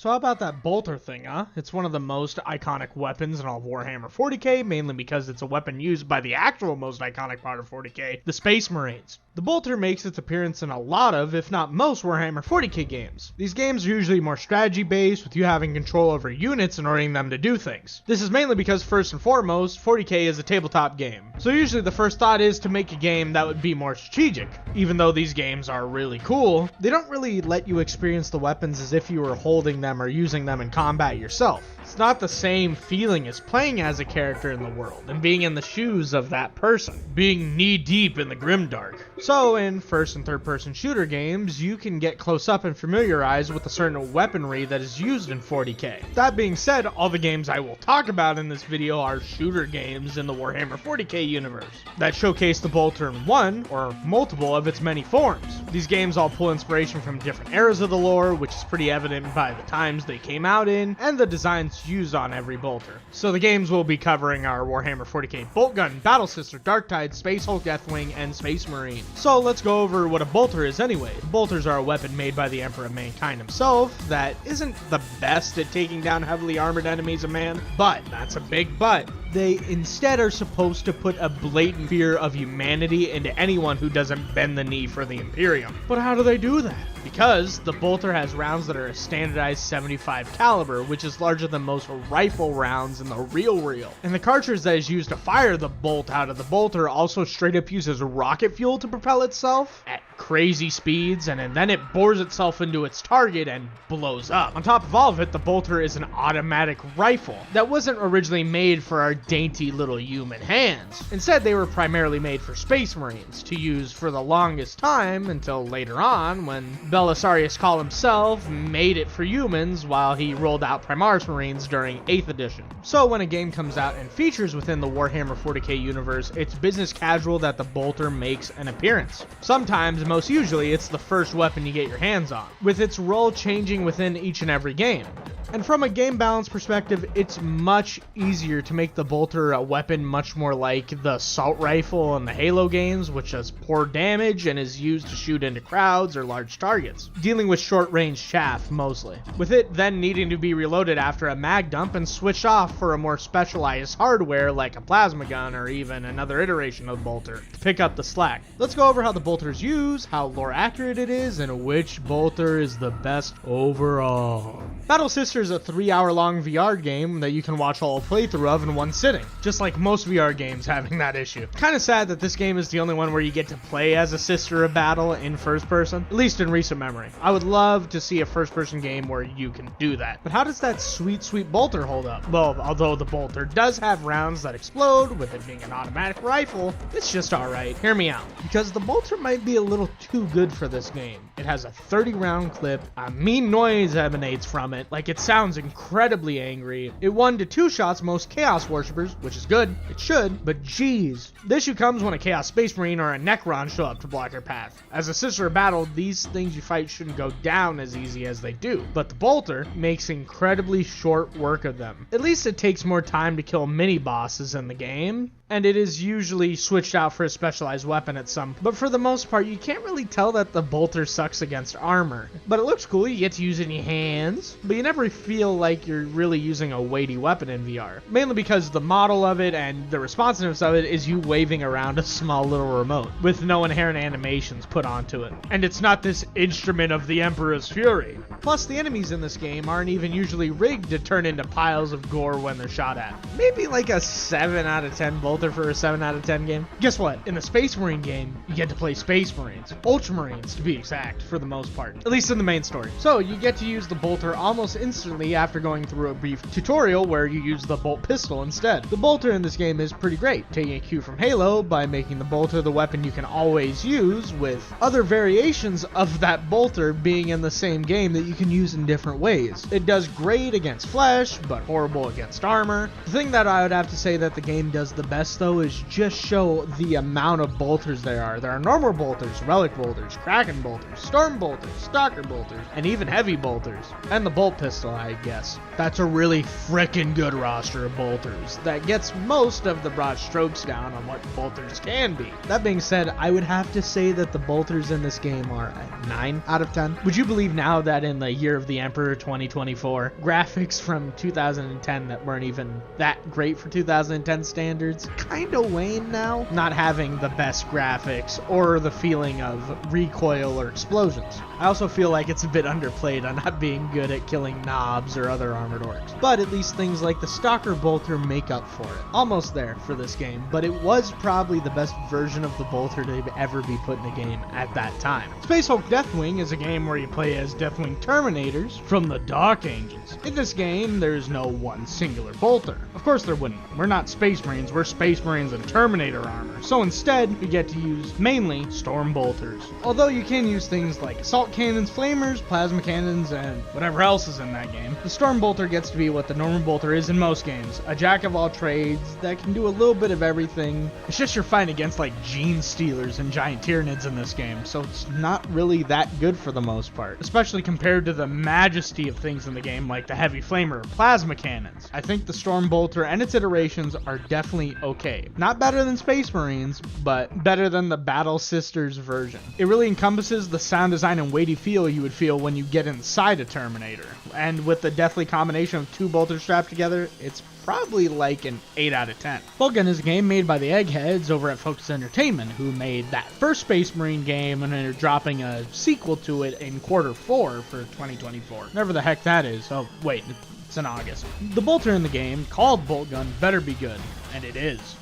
So how about that bolter thing, huh? It's one of the most iconic weapons in all of Warhammer 40k, mainly because it's a weapon used by the actual most iconic part of 40k, the Space Marines. The bolter makes its appearance in a lot of, if not most, Warhammer 40k games. These games are usually more strategy based, with you having control over units and ordering them to do things. This is mainly because, first and foremost, 40k is a tabletop game. So usually the first thought is to make a game that would be more strategic. Even though these games are really cool, they don't really let you experience the weapons as if you were holding them or using them in combat yourself. It's not the same feeling as playing as a character in the world and being in the shoes of that person, being knee deep in the grimdark. So in first and third person shooter games, you can get close up and familiarize with a certain weaponry that is used in 40k. That being said, all the games I will talk about in this video are shooter games in the Warhammer 40k universe that showcase the bolter in one or multiple of its many forms. These games all pull inspiration from different eras of the lore, which is pretty evident by the times they came out in and the designs used on every bolter. So the games we'll be covering are Warhammer 40k Bolt Gun, Battle Sister, Darktide, Space Hulk Deathwing, and Space Marine. So let's go over what a bolter is anyway. Bolters are a weapon made by the Emperor of Mankind himself that isn't the best at taking down heavily armored enemies of man, but that's a big but. They instead are supposed to put a blatant fear of humanity into anyone who doesn't bend the knee for the Imperium. But how do they do that? Because the bolter has rounds that are a standardized 75 caliber, which is larger than most rifle rounds in the real. And the cartridge that is used to fire the bolt out of the bolter also straight up uses rocket fuel to propel itself at crazy speeds, and then it bores itself into its target and blows up. On top of all of it, the bolter is an automatic rifle that wasn't originally made for our dainty little human hands. Instead, they were primarily made for Space Marines to use for the longest time until later on when Belisarius Cawl himself made it for humans while he rolled out Primaris Marines during 8th edition. So when a game comes out and features within the Warhammer 40k universe, it's business casual that the bolter makes an appearance. Sometimes, most usually, it's the first weapon you get your hands on, with its role changing within each and every game. And from a game balance perspective, it's much easier to make the bolter a weapon much more like the assault rifle in the Halo games, which does poor damage and is used to shoot into crowds or large targets, dealing with short-range chaff mostly, with it then needing to be reloaded after a mag dump and switched off for a more specialized hardware like a plasma gun or even another iteration of the bolter to pick up the slack. Let's go over how the bolter is used, how lore accurate it is, and which bolter is the best overall. Battle Sister is a 3-hour-long VR game that you can watch a whole playthrough of in one sitting, just like most VR games having that issue. Kind of sad that this game is the only one where you get to play as a sister of battle in first person, at least in recent memory. I would love to see a first person game where you can do that. But how does that sweet bolter hold up? Well, although the bolter does have rounds that explode, with it being an automatic rifle, it's just alright. Hear me out. Because the bolter might be a little too good for this game. It has a 30-round clip, a mean noise emanates from it, like it sounds incredibly angry. It 1 to 2 shots most Chaos Worshippers, which is good, it should, but geez. The issue comes when a Chaos Space Marine or a Necron show up to block your path. As a sister of battle, these things you fight shouldn't go down as easy as they do, but the bolter makes incredibly short work of them. At least it takes more time to kill mini-bosses in the game, and it is usually switched out for a specialized weapon at some, but for the most part, you can't really tell that the bolter sucks against armor. But it looks cool, you get to use it in your hands, but you never feel like you're really using a weighty weapon in VR. Mainly because the model of it and the responsiveness of it is you waving around a small little remote, with no inherent animations put onto it. And it's not this instrument of the Emperor's fury. Plus, the enemies in this game aren't even usually rigged to turn into piles of gore when they're shot at. Maybe like a 7 out of 10 bolter for a 7 out of 10 game. Guess what? In the Space Marine game, you get to play Space Marines. Ultramarines, to be exact, for the most part. At least in the main story. So, you get to use the bolter almost instantly after going through a brief tutorial where you use the bolt pistol instead. The bolter in this game is pretty great, taking a cue from Halo by making the bolter the weapon you can always use, with other variations of that bolter being in the same game that you can use in different ways. It does great against flesh, but horrible against armor. The thing that I would have to say that the game does the best though is just show the amount of bolters there are. There are normal bolters, relic bolters, kraken bolters, storm bolters, stalker bolters, and even heavy bolters. And the bolter bolt pistol, I guess. That's a really frickin' good roster of bolters that gets most of the broad strokes down on what bolters can be. That being said, I would have to say that the bolters in this game are a 9 out of 10. Would you believe now that in the year of the Emperor 2024, graphics from 2010 that weren't even that great for 2010 standards kinda wane now? Not having the best graphics or the feeling of recoil or explosions. I also feel like it's a bit underplayed on not being good at killing knobs or other armored orcs. But at least things like the Stalker Bolter make up for it. Almost there for this game, but it was probably the best version of the Bolter to ever be put in a game at that time. Space Hulk Deathwing is a game where you play as Deathwing Terminators from the Dark Ages. In this game, there's no one singular bolter. Of course there wouldn't. We're not Space Marines, we're Space Marines in Terminator armor. So instead, you get to use mainly Storm Bolters. Although you can use things like Assault Cannons, Flamers, Plasma Cannons, and whatever else is in that game. The Storm Bolter gets to be what the normal bolter is in most games. A jack of all trades that can do a little bit of everything. It's just you're fighting against like Gene Stealers and Giant Tyranids in this game, so it's not really that good for the most part. Especially compared to the majesty of things in the game like the Heavy Flamer or Plasma Cannons. I think the Storm Bolter and its iterations are definitely okay. Not better than Space Marines, but better than the Battle Sisters version. It really encompasses the sound design and weighty feel you would feel when you get inside a Terminator. And with the deathly combination of two bolters strapped together, it's probably like an 8 out of 10. Boltgun is a game made by the Eggheads over at Focus Entertainment, who made that first Space Marine game and are dropping a sequel to it in Q4 for 2024. Whatever the heck that is. Oh, wait, it's in August. The bolter in the game, called Boltgun, better be good, and it is.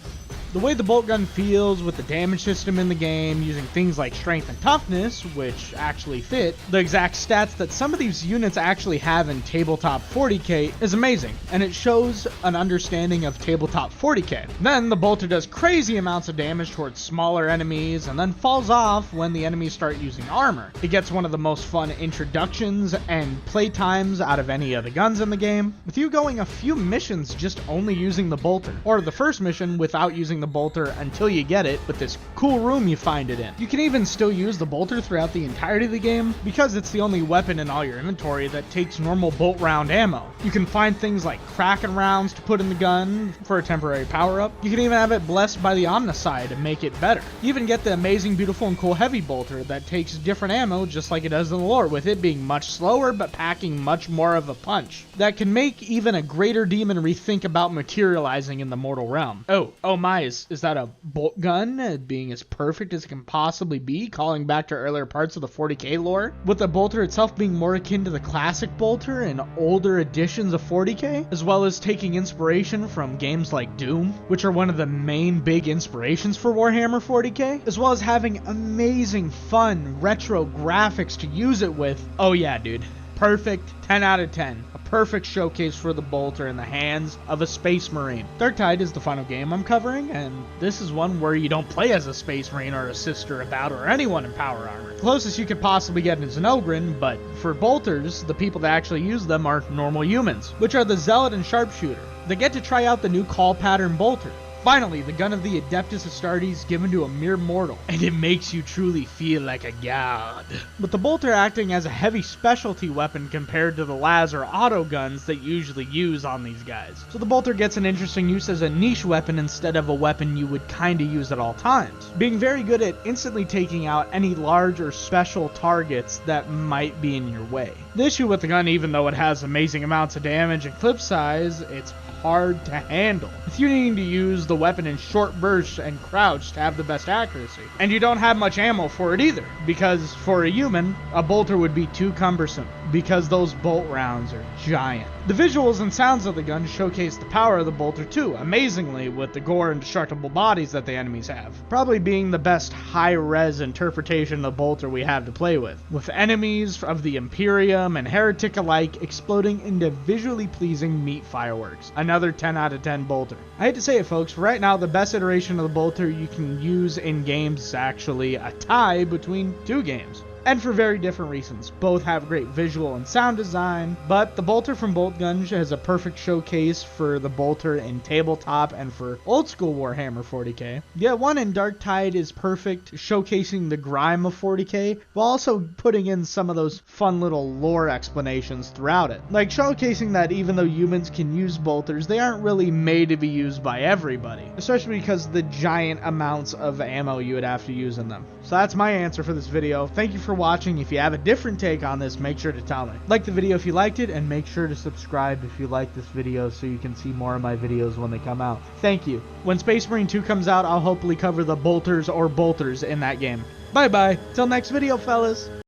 The way the bolt gun feels with the damage system in the game, using things like strength and toughness, which actually fit, the exact stats that some of these units actually have in tabletop 40k is amazing, and it shows an understanding of tabletop 40k. Then the bolter does crazy amounts of damage towards smaller enemies, and then falls off when the enemies start using armor. It gets one of the most fun introductions and play times out of any of the guns in the game, with you going a few missions just only using the bolter, or the first mission without using the bolter until you get it with this cool room you find it in. You can even still use the bolter throughout the entirety of the game because it's the only weapon in all your inventory that takes normal bolt round ammo. You can find things like Kraken rounds to put in the gun for a temporary power up. You can even have it blessed by the Omnicide to make it better. You even get the amazing, beautiful, and cool heavy bolter that takes different ammo just like it does in the lore, with it being much slower but packing much more of a punch. That can make even a greater demon rethink about materializing in the mortal realm. Oh my, is that a bolt gun being as perfect as it can possibly be, calling back to earlier parts of the 40k lore, with the bolter itself being more akin to the classic bolter and older editions of 40k, as well as taking inspiration from games like Doom, which are one of the main big inspirations for Warhammer 40k, as well as having amazing fun retro graphics to use it with. Oh yeah, dude, perfect 10 out of 10. A perfect showcase for the bolter in the hands of a Space Marine. Darktide is the final game I'm covering, and this is one where you don't play as a Space Marine or a sister about or anyone in power armor. The closest you could possibly get is an Ogryn, but for bolters, the people that actually use them are normal humans, which are the Zealot and Sharpshooter. They get to try out the new call pattern bolter. Finally, the gun of the Adeptus Astartes given to a mere mortal, and it makes you truly feel like a god. With the bolter acting as a heavy specialty weapon compared to the las or auto guns that you usually use on these guys. So the bolter gets an interesting use as a niche weapon instead of a weapon you would kinda use at all times, being very good at instantly taking out any large or special targets that might be in your way. The issue with the gun, even though it has amazing amounts of damage and clip size, it's hard to handle, with you needing to use the weapon in short bursts and crouch to have the best accuracy. And you don't have much ammo for it either, because for a human, a bolter would be too cumbersome, because those bolt rounds are giant. The visuals and sounds of the gun showcase the power of the bolter too, amazingly, with the gore and destructible bodies that the enemies have, probably being the best high-res interpretation of the bolter we have to play with enemies of the Imperium and Heretic alike exploding into visually pleasing meat fireworks. Another 10 out of 10 bolter. I hate to say it, folks, right now the best iteration of the bolter you can use in games is actually a tie between two games. and for very different reasons. Both have great visual and sound design, but the bolter from Boltgun has a perfect showcase for the bolter in tabletop and for old school Warhammer 40k. Yet one in Darktide is perfect, showcasing the grime of 40k, while also putting in some of those fun little lore explanations throughout it. Like showcasing that even though humans can use bolters, they aren't really made to be used by everybody, especially because the giant amounts of ammo you would have to use in them. So that's my answer for this video. Thank you for watching. If you have a different take on this, make sure to tell me. Like the video if you liked it, and make sure to subscribe if you like this video so you can see more of my videos when they come out. Thank you. When Space Marine 2 comes out, I'll hopefully cover the bolters or bolters in that game. Bye bye. Till next video, fellas.